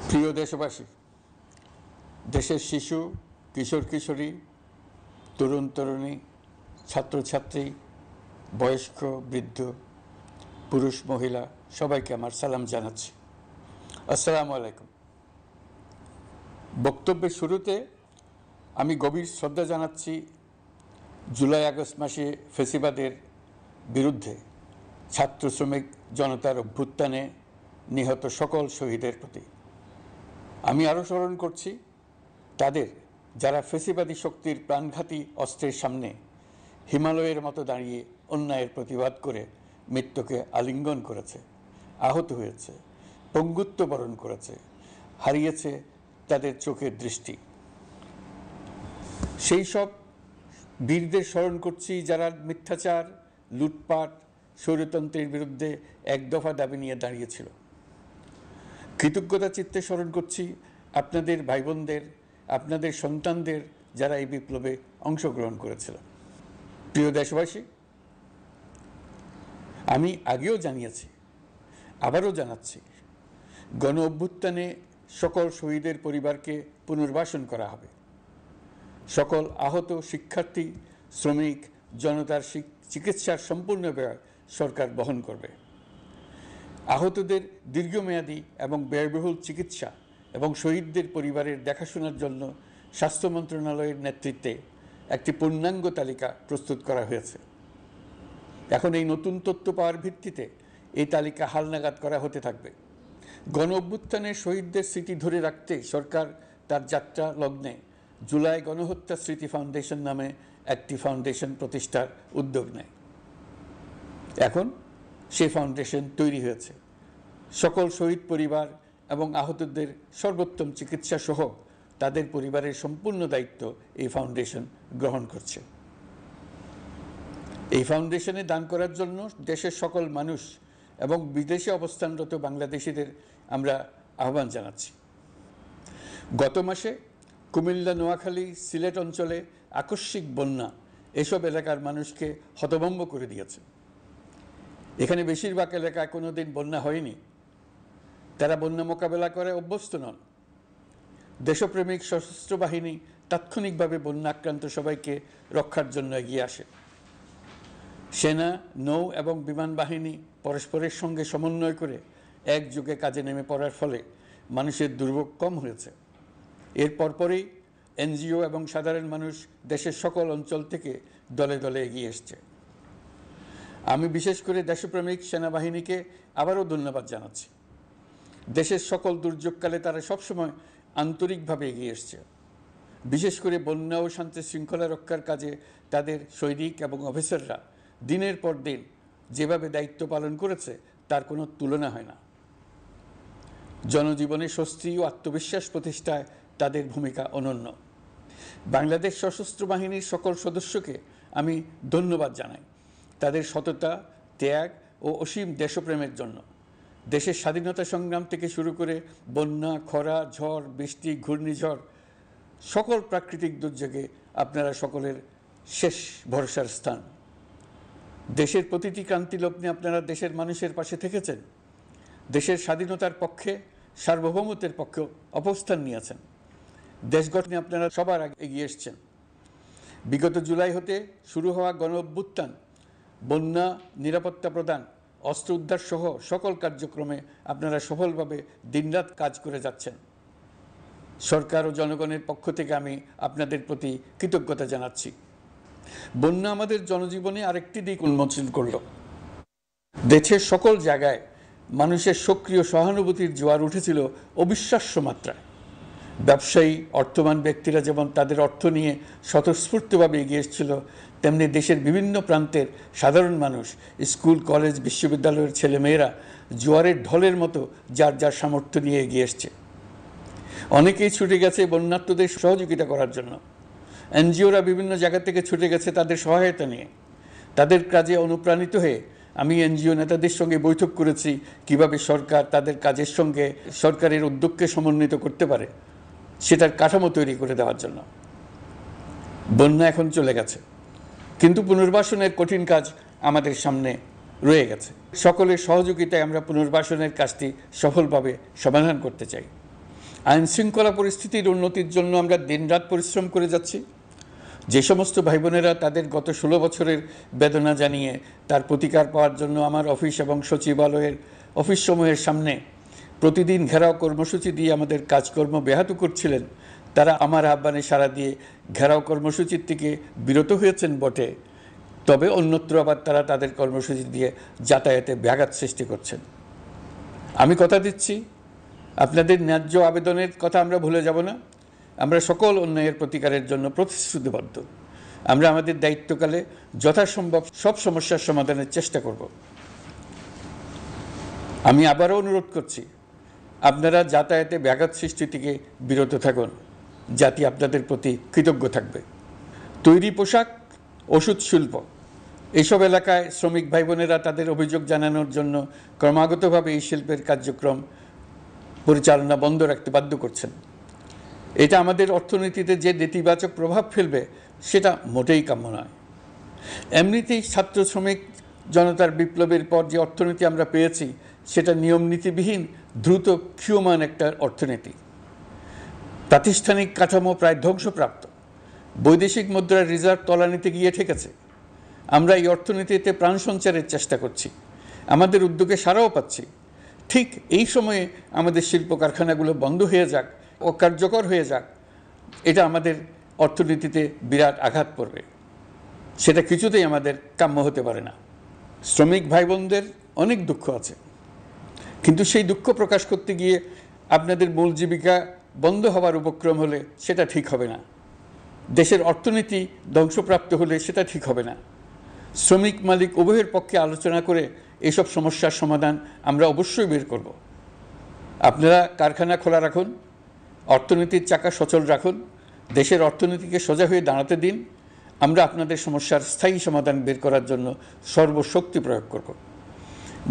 প্রিয় দেশবাসী, দেশের শিশু, কিশোর কিশোরী, তরুণ তরুণী, ছাত্রছাত্রী, বয়স্ক বৃদ্ধ, পুরুষ মহিলা সবাইকে আমার সালাম জানাচ্ছি। আসসালামু আলাইকুম। বক্তব্যের শুরুতে আমি গভীর শ্রদ্ধা জানাচ্ছি জুলাই আগস্ট মাসে ফ্যাসিবাদের বিরুদ্ধে ছাত্র শ্রমিক জনতার অভ্যুত্থানে নিহত সকল শহীদের প্রতি। আমি আরও স্মরণ করছি তাদের যারা ফ্যাসিবাদী শক্তির প্রাণঘাতী অস্ত্রের সামনে হিমালয়ের মতো দাঁড়িয়ে অন্যায়ের প্রতিবাদ করে মৃত্যুকে আলিঙ্গন করেছে, আহত হয়েছে, পঙ্গুত্ব বরণ করেছে, হারিয়েছে তাদের চোখের দৃষ্টি। সেই সব বীরদের স্মরণ করছি যারা মিথ্যাচার, লুটপাট, স্বৈরতন্ত্রের বিরুদ্ধে এক দফা দাবি নিয়ে দাঁড়িয়েছিল। কৃতজ্ঞতা চিত্তে স্মরণ করছি আপনাদের ভাই বোনদের, আপনাদের সন্তানদের যারা এই বিপ্লবে অংশগ্রহণ করেছিল। প্রিয় দেশবাসী, আমি আগেও জানিয়েছি, আবারও জানাচ্ছি, গণ অভ্যুত্থানে সকল শহীদের পরিবারকে পুনর্বাসন করা হবে। সকল আহত শিক্ষার্থী, শ্রমিক জনতার চিকিৎসার সম্পূর্ণ ব্যয় সরকার বহন করবে। আহতদের দীর্ঘমেয়াদী এবং ব্যয়বহুল চিকিৎসা এবং শহীদদের পরিবারের দেখাশোনার জন্য স্বাস্থ্য মন্ত্রণালয়ের নেতৃত্বে একটি পূর্ণাঙ্গ তালিকা প্রস্তুত করা হয়েছে। এখন এই নতুন তথ্য পাওয়ার ভিত্তিতে এই তালিকা হালনাগাদ করা হতে থাকবে। গণ অভ্যুত্থানের শহীদদের স্মৃতি ধরে রাখতে সরকার তার যাত্রা লগ্নে জুলাই গণহত্যা স্মৃতি ফাউন্ডেশন নামে একটি ফাউন্ডেশন প্রতিষ্ঠার উদ্যোগ নেয়। এখন সেই ফাউন্ডেশন তৈরি হয়েছে। সকল শহীদ পরিবার এবং আহতদের সর্বোত্তম চিকিৎসা সহ তাদের পরিবারের সম্পূর্ণ দায়িত্ব এই ফাউন্ডেশন গ্রহণ করছে। এই ফাউন্ডেশনে দান করার জন্য দেশের সকল মানুষ এবং বিদেশে অবস্থানরত বাংলাদেশিদের আমরা আহ্বান জানাচ্ছি। গত মাসে কুমিল্লা, নোয়াখালী, সিলেট অঞ্চলে আকস্মিক বন্যা এসব এলাকার মানুষকে হতভম্ব করে দিয়েছে। এখানে বেশিরভাগ এলাকায় কোনোদিন বন্যা হয়নি। তারা বন্যা মোকাবেলা করে অভ্যস্ত নন। দেশপ্রেমিক সশস্ত্র বাহিনী তাৎক্ষণিকভাবে বন্যা আক্রান্ত সবাইকে রক্ষার জন্য এগিয়ে আসে। সেনা, নৌ এবং বিমান বাহিনী পরস্পরের সঙ্গে সমন্বয় করে একযোগে কাজে নেমে পড়ার ফলে মানুষের দুর্ভোগ কম হয়েছে। এর পরপরই এনজিও এবং সাধারণ মানুষ দেশের সকল অঞ্চল থেকে দলে দলে এগিয়ে এসছে। আমি বিশেষ করে দেশপ্রেমিক সেনাবাহিনীকে আবারও ধন্যবাদ জানাচ্ছি। দেশের সকল দুর্যোগকালে তারা সবসময় আন্তরিকভাবে এগিয়ে এসছে। বিশেষ করে বন্যা ও শান্তি শৃঙ্খলা রক্ষার কাজে তাদের সৈনিক এবং অফিসাররা দিনের পর দিন যেভাবে দায়িত্ব পালন করেছে তার কোনো তুলনা হয় না। জনজীবনে স্বস্তি ও আত্মবিশ্বাস প্রতিষ্ঠায় তাদের ভূমিকা অনন্য। বাংলাদেশ সশস্ত্র বাহিনীর সকল সদস্যকে আমি ধন্যবাদ জানাই তাদের সততা, ত্যাগ ও অসীম দেশপ্রেমের জন্য। দেশের স্বাধীনতা সংগ্রাম থেকে শুরু করে বন্যা, খরা, ঝড়, বৃষ্টি, ঘূর্ণিঝড়, সকল প্রাকৃতিক দুর্যোগে আপনারা সকলের শেষ ভরসার স্থান। দেশের প্রতিটি ক্রান্তি লগ্নে আপনারা দেশের মানুষের পাশে থেকেছেন। দেশের স্বাধীনতার পক্ষে, সার্বভৌমত্বের পক্ষে অবস্থান নিয়েছেন। দেশ গঠনে আপনারা সবার আগে এগিয়ে এসছেন। বিগত জুলাই হতে শুরু হওয়া গণ অভ্যুত্থান, বন্যা, নিরাপত্তা প্রদান, অস্ত্র উদ্ধার সহ সকল কার্যক্রমে আপনারা সফলভাবে দিনরাত কাজ করে যাচ্ছেন। সরকার ও জনগণের পক্ষ থেকে আমি আপনাদের প্রতি কৃতজ্ঞতা জানাচ্ছি। বন্যা আমাদের জনজীবনে আরেকটি দিক উন্মোচন করল। দেশের সকল জায়গায় মানুষের সক্রিয় সহানুভূতির জোয়ার উঠেছিল অবিশ্বাস্য মাত্রায়। ব্যবসায়ী, অর্থবান ব্যক্তিরা যেমন তাদের অর্থ নিয়ে স্বতঃস্ফূর্তভাবে এগিয়ে এসেছিল, তেমনি দেশের বিভিন্ন প্রান্তের সাধারণ মানুষ, স্কুল, কলেজ, বিশ্ববিদ্যালয়ের ছেলেমেয়েরা জোয়ারের ঢলের মতো যার যার সামর্থ্য নিয়ে এগিয়ে এসছে। অনেকেই ছুটে গেছে বন্যার্তদের সহযোগিতা করার জন্য। এনজিওরা বিভিন্ন জায়গা থেকে ছুটে গেছে তাদের সহায়তা নিয়ে। তাদের কাজে অনুপ্রাণিত হয়ে আমি এনজিও নেতাদের সঙ্গে বৈঠক করেছি কিভাবে সরকার তাদের কাজের সঙ্গে সরকারের উদ্যোগকে সমন্বিত করতে পারে, সেটার কাঠামো তৈরি করে দেওয়ার জন্য। বন্যা এখন চলে গেছে, কিন্তু পুনর্বাসনের কঠিন কাজ আমাদের সামনে রয়ে গেছে। সকলের সহযোগিতায় আমরা পুনর্বাসনের কাজটি সফলভাবে সমাধান করতে চাই। আইন শৃঙ্খলা পরিস্থিতির উন্নতির জন্য আমরা দিনরাত পরিশ্রম করে যাচ্ছি। যে সমস্ত ভাই বোনেরা তাদের গত 16 বছরের বেদনা জানিয়ে তার প্রতিকার পাওয়ার জন্য আমার অফিস এবং সচিবালয়ের অফিসসমূহের সামনে প্রতিদিন ঘেরাও কর্মসূচি দিয়ে আমাদের কাজকর্ম ব্যাহত করছিলেন, তারা আমার আহ্বানে সাড়া দিয়ে ঘেরাও কর্মসূচির থেকে বিরত হয়েছেন বটে, তবে অন্যত্র আবার তারা তাদের কর্মসূচি দিয়ে যাতায়াতে ব্যাঘাত সৃষ্টি করছেন। আমি কথা দিচ্ছি, আপনাদের ন্যায্য আবেদনের কথা আমরা ভুলে যাব না। আমরা সকল অন্যায়ের প্রতিকারের জন্য প্রতিশ্রুতিবদ্ধ। আমরা আমাদের দায়িত্বকালে যথাসম্ভব সব সমস্যার সমাধানের চেষ্টা করব। আমি আবারও অনুরোধ করছি, আপনারা যাতায়াতে ব্যাঘাত সৃষ্টি থেকে বিরত থাকুন। জাতি আপনাদের প্রতি কৃতজ্ঞ থাকবে। তৈরি পোশাক, ওষুধ শিল্প, এইসব এলাকায় শ্রমিক ভাই বোনেরা তাদের অভিযোগ জানানোর জন্য ক্রমাগতভাবে এই শিল্পের কার্যক্রম পরিচালনা বন্ধ রাখতে বাধ্য করছেন। এটা আমাদের অর্থনীতিতে যে নেতিবাচক প্রভাব ফেলবে সেটা মোটেই কাম্য নয়। এমনিতেই ছাত্র শ্রমিক জনতার বিপ্লবের পর যে অর্থনীতি আমরা পেয়েছি সেটা নিয়ম নীতিবিহীন দ্রুত ক্ষীয়মান একটা অর্থনীতি। প্রাতিষ্ঠানিক কাঠামো প্রায় ধ্বংসপ্রাপ্ত। বৈদেশিক মুদ্রার রিজার্ভ তলানিতে গিয়ে ঠেকেছে। আমরা এই অর্থনীতিতে প্রাণ সঞ্চারের চেষ্টা করছি, আমাদের উদ্যোগে সাড়াও পাচ্ছি। ঠিক এই সময়ে আমাদের শিল্প কারখানাগুলো বন্ধ হয়ে যাক, অকার্যকর হয়ে যাক, এটা আমাদের অর্থনীতিতে বিরাট আঘাত পড়বে। সেটা কিছুতেই আমাদের কাম্য হতে পারে না। শ্রমিক ভাই বোনদের অনেক দুঃখ আছে, কিন্তু সেই দুঃখ প্রকাশ করতে গিয়ে আপনাদের মূল জীবিকা বন্ধ হওয়ার উপক্রম হলে সেটা ঠিক হবে না। দেশের অর্থনীতি ধ্বংসপ্রাপ্ত হলে সেটা ঠিক হবে না। শ্রমিক মালিক উভয়ের পক্ষে আলোচনা করে এসব সমস্যার সমাধান আমরা অবশ্যই বের করব। আপনারা কারখানা খোলা রাখুন, অর্থনীতির চাকা সচল রাখুন, দেশের অর্থনীতিকে সোজা হয়ে দাঁড়াতে দিন। আমরা আপনাদের সমস্যার স্থায়ী সমাধান বের করার জন্য সর্বশক্তি প্রয়োগ করব।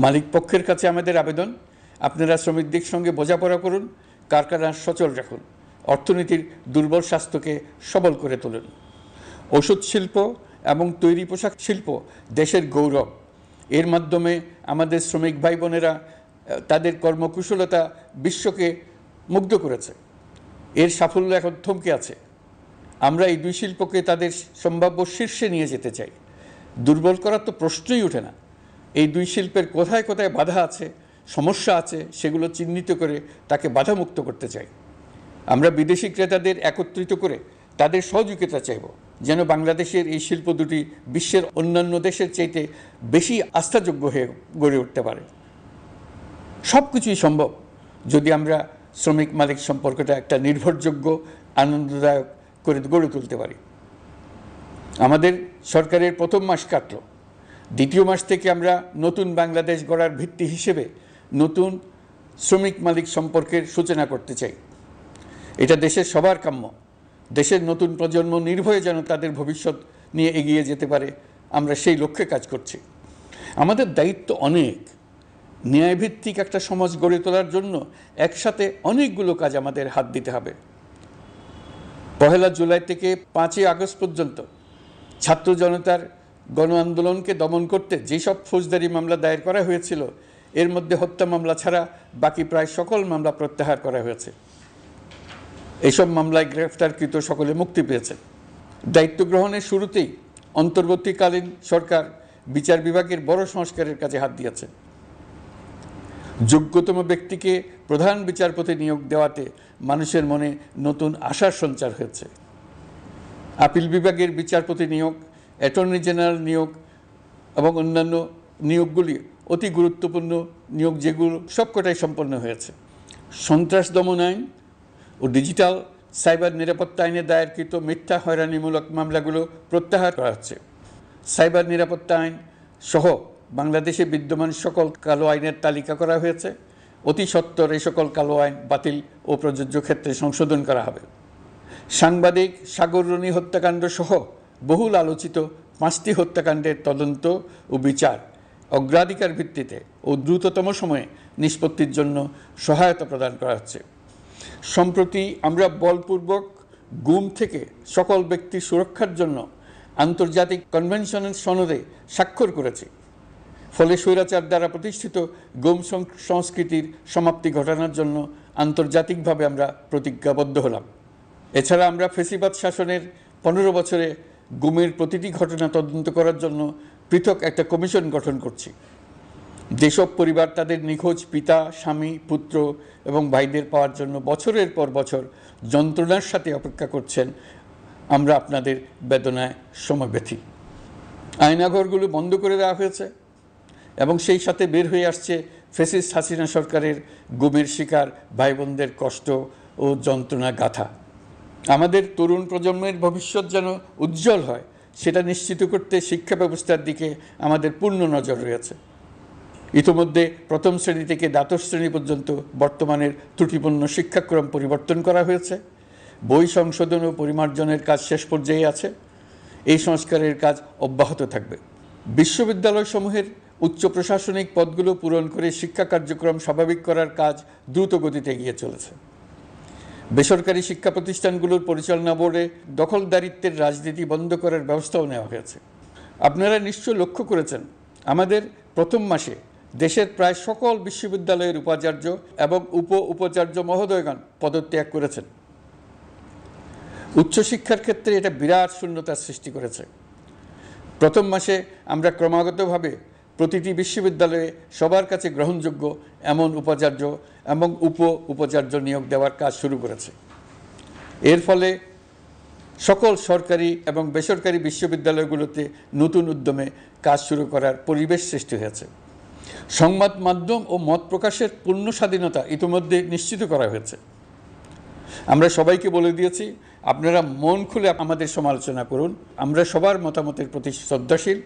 মালিক পক্ষের কাছে আমাদের আবেদন, আপনারা শ্রমিকদের সঙ্গে বোঝাপড়া করুন, কারখানা সচল রাখুন, অর্থনীতির দুর্বল স্বাস্থ্যকে সবল করে তুলুন। ওষুধ শিল্প এবং তৈরি পোশাক শিল্প দেশের গৌরব। এর মাধ্যমে আমাদের শ্রমিক ভাই বোনেরা তাদের কর্মকুশলতা বিশ্বকে মুগ্ধ করেছে। এর সাফল্য এখন থমকে আছে। আমরা এই দুই শিল্পকে তাদের সম্ভাব্য শীর্ষে নিয়ে যেতে চাই। দুর্বল করার তো প্রশ্নই ওঠে না। এই দুই শিল্পের কোথায় কোথায় বাধা আছে, সমস্যা আছে, সেগুলো চিহ্নিত করে তাকে বাধামুক্ত করতে চাই। আমরা বিদেশি ক্রেতাদের একত্রিত করে তাদের সহযোগিতা চাইব, যেন বাংলাদেশের এই শিল্প দুটি বিশ্বের অন্যান্য দেশের চাইতে বেশি আস্থাযোগ্য হয়ে গড়ে উঠতে পারে। সব কিছুই সম্ভব যদি আমরা শ্রমিক মালিক সম্পর্কটা একটা নির্ভরযোগ্য, আনন্দদায়ক করে গড়ে তুলতে পারি। আমাদের সরকারের প্রথম মাস কাটল, দ্বিতীয় মাস থেকে আমরা নতুন বাংলাদেশ গড়ার ভিত্তি হিসেবে নতুন শ্রমিক মালিক সম্পর্কের সূচনা করতে চাই। এটা দেশের সবার কাম্য। দেশের নতুন প্রজন্ম নির্ভয়ে যেন তাদের ভবিষ্যৎ নিয়ে এগিয়ে যেতে পারে, আমরা সেই লক্ষ্যে কাজ করছি। আমাদের দায়িত্ব অনেক। ন্যায়ভিত্তিক একটা সমাজ গড়ে তোলার জন্য একসাথে অনেকগুলো কাজ আমাদের হাত দিতে হবে। 1 জুলাই থেকে 5 আগস্ট পর্যন্ত ছাত্র জনতার গণ আন্দোলনকে দমন করতে যেসব ফৌজদারি মামলা দায়ের করা হয়েছিল, এর মধ্যে হত্যা মামলা ছাড়া বাকি প্রায় সকল মামলা প্রত্যাহার করা হয়েছে। এইসব মামলায় গ্রেফতারকৃত সকলে মুক্তি পেয়েছে। দায়িত্ব গ্রহণের শুরুতেই অন্তর্বর্তীকালীন সরকার বিচার বিভাগের বড় সংস্কারের কাজে হাত দিয়েছে। যোগ্যতম ব্যক্তিকে প্রধান বিচারপতি নিয়োগ দেওয়াতে মানুষের মনে নতুন আশার সঞ্চার হয়েছে। আপিল বিভাগের বিচারপতি নিয়োগ, অ্যাটর্নি জেনারেল নিয়োগ এবং অন্যান্য নিয়োগগুলি অতি গুরুত্বপূর্ণ নিয়োগ, যেগুলো সবকটাই সম্পন্ন হয়েছে। সন্ত্রাস দমন আইন ও ডিজিটাল সাইবার নিরাপত্তা আইনে দায়েরকৃত মিথ্যা হয়রানিমূলক মামলাগুলো প্রত্যাহার করা হচ্ছে। সাইবার নিরাপত্তা আইন সহ বাংলাদেশে বিদ্যমান সকল কালো আইনের তালিকা করা হয়েছে। অতি সত্বর এই সকল কালো আইন বাতিল ও প্রযোজ্য ক্ষেত্রে সংশোধন করা হবে। সাংবাদিক সাগর রনি হত্যাকাণ্ড সহ বহুল আলোচিত 5টি হত্যাকাণ্ডের তদন্ত ও বিচার অগ্রাধিকার ভিত্তিতে ও দ্রুততম সময়ে নিষ্পত্তির জন্য সহায়তা প্রদান করা হচ্ছে। সম্প্রতি আমরা বলপূর্বক গুম থেকে সকল ব্যক্তির সুরক্ষার জন্য আন্তর্জাতিক কনভেনশনের সনদে স্বাক্ষর করেছি। ফলে স্বৈরাচার দ্বারা প্রতিষ্ঠিত গুম সংস্কৃতির সমাপ্তি ঘটানোর জন্য আন্তর্জাতিকভাবে আমরা প্রতিজ্ঞাবদ্ধ হলাম। এছাড়া আমরা ফ্যাসিবাদ শাসনের 15 বছরে গুমের প্রতিটি ঘটনা তদন্ত করার জন্য পৃথক একটা কমিশন গঠন করছি। যেসব পরিবার তাদের নিখোঁজ পিতা, স্বামী, পুত্র এবং ভাইদের পাওয়ার জন্য বছরের পর বছর যন্ত্রণার সাথে অপেক্ষা করছেন, আমরা আপনাদের বেদনায় সমব্যথী। আয়নাঘরগুলো বন্ধ করে দেওয়া হয়েছে এবং সেই সাথে বের হয়ে আসছে ফ্যাসিস্ট হাসিনা সরকারের গুমের শিকার ভাই বোনদের কষ্ট ও যন্ত্রণা গাথা। আমাদের তরুণ প্রজন্মের ভবিষ্যৎ যেন উজ্জ্বল হয়, সেটা নিশ্চিত করতে শিক্ষা ব্যবস্থার দিকে আমাদের পূর্ণ নজর রয়েছে। ইতোমধ্যে প্রথম শ্রেণী থেকে দ্বাদশ শ্রেণী পর্যন্ত বর্তমানের ত্রুটিপূর্ণ শিক্ষাক্রম পরিবর্তন করা হয়েছে। বই সংশোধন ও পরিমার্জনের কাজ শেষ পর্যায়ে আছে। এই সংস্কারের কাজ অব্যাহত থাকবে। বিশ্ববিদ্যালয়সমূহের উচ্চ প্রশাসনিক পদগুলো পূরণ করে শিক্ষা কার্যক্রম স্বাভাবিক করার কাজ দ্রুত গতিতে এগিয়ে চলেছে। বেসরকারি শিক্ষা প্রতিষ্ঠানগুলোর পরিচালনা বোর্ডে দখলদারিত্বের রাজনীতি বন্ধ করার ব্যবস্থাও নেওয়া হয়েছে। আপনারা নিশ্চয় লক্ষ্য করেছেন, আমাদের প্রথম মাসে দেশের প্রায় সকল বিশ্ববিদ্যালয়ের উপাচার্য এবং উপাচার্য মহোদয়গণ পদত্যাগ করেছেন। উচ্চশিক্ষার ক্ষেত্রে এটা বিরাট শূন্যতার সৃষ্টি করেছে। প্রথম মাসে আমরা ক্রমাগতভাবে প্রতিটি বিশ্ববিদ্যালয়ে সবার কাছে গ্রহণযোগ্য এমন উপাচার্য এবং উপাচার্য নিয়োগ দেওয়ার কাজ শুরু করেছে। এর ফলে সকল সরকারি এবং বেসরকারি বিশ্ববিদ্যালয়গুলোতে নতুন উদ্যমে কাজ শুরু করার পরিবেশ সৃষ্টি হয়েছে। সংবাদ মাধ্যম ও মত প্রকাশের পূর্ণ স্বাধীনতা ইতিমধ্যে নিশ্চিত করা হয়েছে। আমরা সবাইকে বলে দিয়েছি, আপনারা মন খুলে আমাদের সমালোচনা করুন, আমরা সবার মতামতের প্রতি শ্রদ্ধাশীল।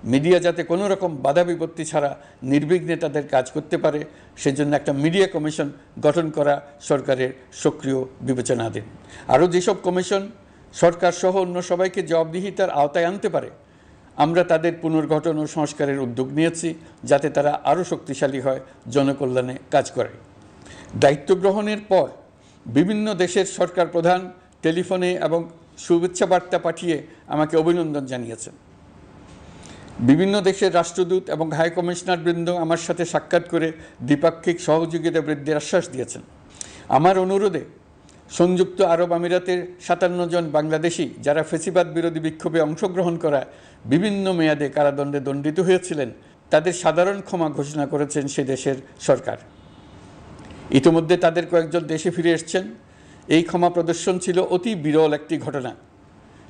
মিডিয়া যাতে কোনো রকম বাধা বিপত্তি ছাড়া নির্বিঘ্নে তাদের কাজ করতে পারে, সেজন্য একটা মিডিয়া কমিশন গঠন করা সরকারের সক্রিয় বিবেচনাধীন। আরও যেসব কমিশন সরকার সহ অন্য সবাইকে জবাবদিহিতার আওতায় আনতে পারে, আমরা তাদের পুনর্গঠন ও সংস্কারের উদ্যোগ নিয়েছি, যাতে তারা আরও শক্তিশালী হয়, জনকল্যাণে কাজ করে। দায়িত্ব গ্রহণের পর বিভিন্ন দেশের সরকার প্রধান টেলিফোনে এবং শুভেচ্ছা বার্তা পাঠিয়ে আমাকে অভিনন্দন জানিয়েছেন। বিভিন্ন দেশের রাষ্ট্রদূত এবং হাই কমিশনারবৃন্দ আমার সাথে সাক্ষাৎ করে দ্বিপাক্ষিক সহযোগিতা বৃদ্ধির আশ্বাস দিয়েছেন। আমার অনুরোধে সংযুক্ত আরব আমিরাতের 57 জন বাংলাদেশি যারা ফ্যাসিবাদ বিরোধী বিক্ষোভে অংশগ্রহণ করায় বিভিন্ন মেয়াদে কারাদণ্ডে দণ্ডিত হয়েছিলেন, তাদের সাধারণ ক্ষমা ঘোষণা করেছেন সে দেশের সরকার। ইতিমধ্যে তাদের কয়েকজন দেশে ফিরে এসেছেন। এই ক্ষমা প্রদর্শন ছিল অতি বিরল একটি ঘটনা।